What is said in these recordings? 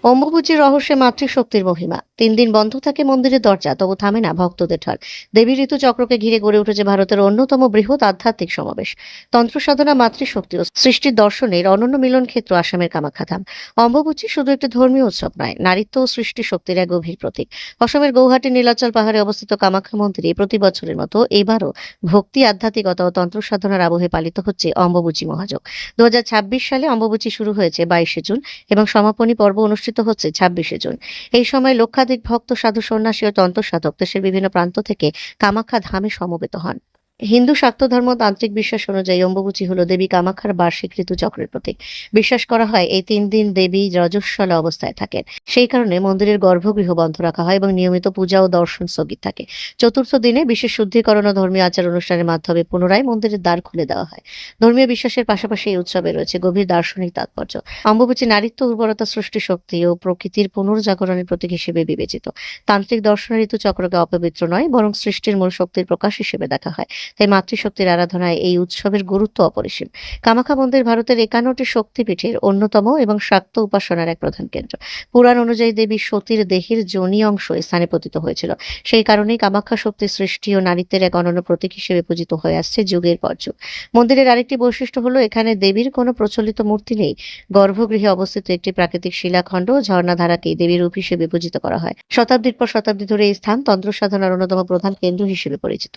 অম্বুবাচীর রহস্যে মাতৃশক্তির মহিমা। ৩ দিন বন্ধ থাকে মন্দিরের দরজা, তবু থামে না ভক্তদের ঢল। দেবী ঋতুচক্রকে ঘিরে গড়ে উঠেছে ভারতের অন্যতম বৃহৎ আধ্যাত্মিক সমাবেশ। তন্ত্র সাধনা, মাতৃশক্তি ও সৃষ্টির দর্শনের অনন্য মিলন ক্ষেত্র আসামের কামাখ্যাধাম। অম্বুবাচী শুধু একটি ধর্মীয় উৎসব নয়, নারীত্ব ও সৃষ্টি শক্তির এক গভীর প্রতীক। অসমের গৌহাটির নীলাচল পাহাড়ে অবস্থিত কামাখ্যা মন্দিরে প্রতি বছরের মতো এবারও ভক্তি, আধ্যাত্মিকতা ও তন্ত্র সাধনার আবহে পালিত হচ্ছে অম্বুবাচী মহাযজ্ঞ। ২০২৬ সালে অম্বুবাচী শুরু হয়েছে ২২শে জুন এবং সমাপনী পর্ব অনুষ্ঠিত হচ্ছে ২৬শে জুন। এই সময় লক্ষাধিক ভক্ত, সাধু, সন্ন্যাসী ও তন্ত্র সাধক দেশের বিভিন্ন প্রান্ত থেকে কামাখ্যা ধামে সমবেত হন। হিন্দু শাক্ত ধর্ম তান্ত্রিক বিশ্বাস অনুযায়ী অম্বুবাচী হল দেবী কামাখ্যার বার্ষিক ঋতুচক্রের প্রতীক। বিশ্বাস করা হয় এই ৩ দিন দেবী রজস্বলা অবস্থায় থাকেন। সেই কারণে মন্দিরের গর্ভগৃহ বন্ধ রাখা হয় এবং নিয়মিত পূজা ও দর্শন স্থগিত থাকে। চতুর্থ দিনে বিশেষ শুদ্ধিকরণ ও ধর্মীয় আচার অনুষ্ঠানের মাধ্যমে পুনরায় মন্দিরের দ্বার খুলে দেওয়া হয়। ধর্মীয় বিশ্বাসের পাশাপাশি এই উৎসবে রয়েছে গভীর দার্শনিক তাৎপর্য। অম্বুবাচী নারীত্ব, উর্বরতা, সৃষ্টি শক্তি ও প্রকৃতির পুনর্জাগরণের প্রতীক হিসেবে বিবেচিত। তান্ত্রিক দর্শনের ঋতুচক্রকে অপবিত্র নয়, বরং সৃষ্টির মূল শক্তির প্রকাশ হিসেবে দেখা হয়। তাই মাতৃশক্তির আরাধনায় এই উৎসবের গুরুত্ব অপরিসীম। কামাখ্যা মন্দির ভারতের ৫১টি শক্তিপীঠের অন্যতম এবং শাক্ত উপাসনার এক প্রধান কেন্দ্র। পুরাণ অনুযায়ী দেবী সতীর দেহের যোনি অংশ এই স্থানে পতিত হয়েছিল। সেই কারণেই কামাখ্যা শক্তির সৃষ্টি ও নারীত্বের এক অনন্য প্রতীক হিসেবে পূজিত হয়ে আসছে যুগের পর যুগ। মন্দিরের আরেকটি বৈশিষ্ট্য হলো এখানে দেবীর কোনো প্রচলিত মূর্তি নেই। গর্ভগৃহে অবস্থিত একটি প্রাকৃতিক শিলাখণ্ড ও ঝর্ণাধারাকেই দেবীর রূপ হিসেবে পূজিত করা হয়। শতাব্দীর পর শতাব্দী ধরে এই স্থান তন্ত্র সাধনার অন্যতম প্রধান কেন্দ্র হিসেবে পরিচিত।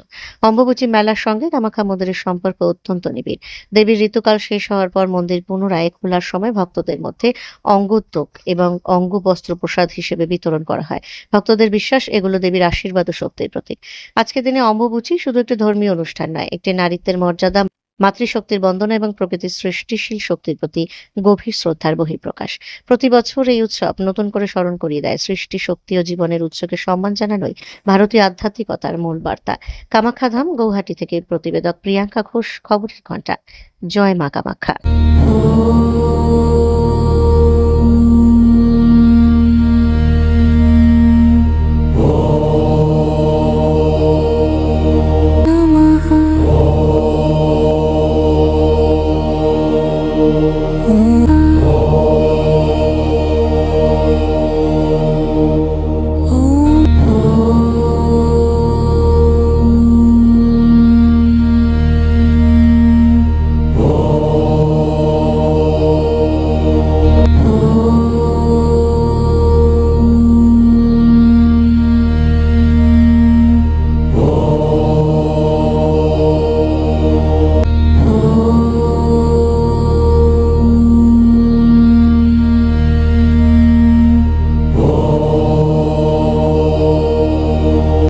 অম্বুবাচী মেলার সঙ্গে কামাখ্যা মন্দিরের সম্পর্ক অত্যন্ত নিবিড়। দেবীর ঋতুকাল শেষ হওয়ার পর মন্দির পুনরায় খোলার সময় ভক্তদের মধ্যে অঙ্গোত্তক এবং অঙ্গবস্ত্র প্রসাদ হিসেবে বিতরণ করা হয়। ভক্তদের বিশ্বাস এগুলো দেবীর আশীর্বাদ ও শক্তির প্রতীক। আজকের দিনে অম্বুবাচী শুধু একটি ধর্মীয় অনুষ্ঠান নয়, একটি নারীত্বের মর্যাদা, মাতৃশক্তির বন্দনা এবং প্রকৃতির সৃষ্টিশীল শক্তির প্রতি গভীর শ্রদ্ধার বহিঃপ্রকাশ। প্রতি বছর এই উৎসব নতুন করে স্মরণ করিয়ে দেয় সৃষ্টি শক্তি ও জীবনের উৎসকে সম্মান জানানোই ভারতীয় আধ্যাত্মিকতার মূল বার্তা। কামাখ্যা ধাম, গৌহাটি থেকে প্রতিবেদক প্রিয়াঙ্কা ঘোষ, খবরের ঘন্টা। জয় মা কামাখ্যা।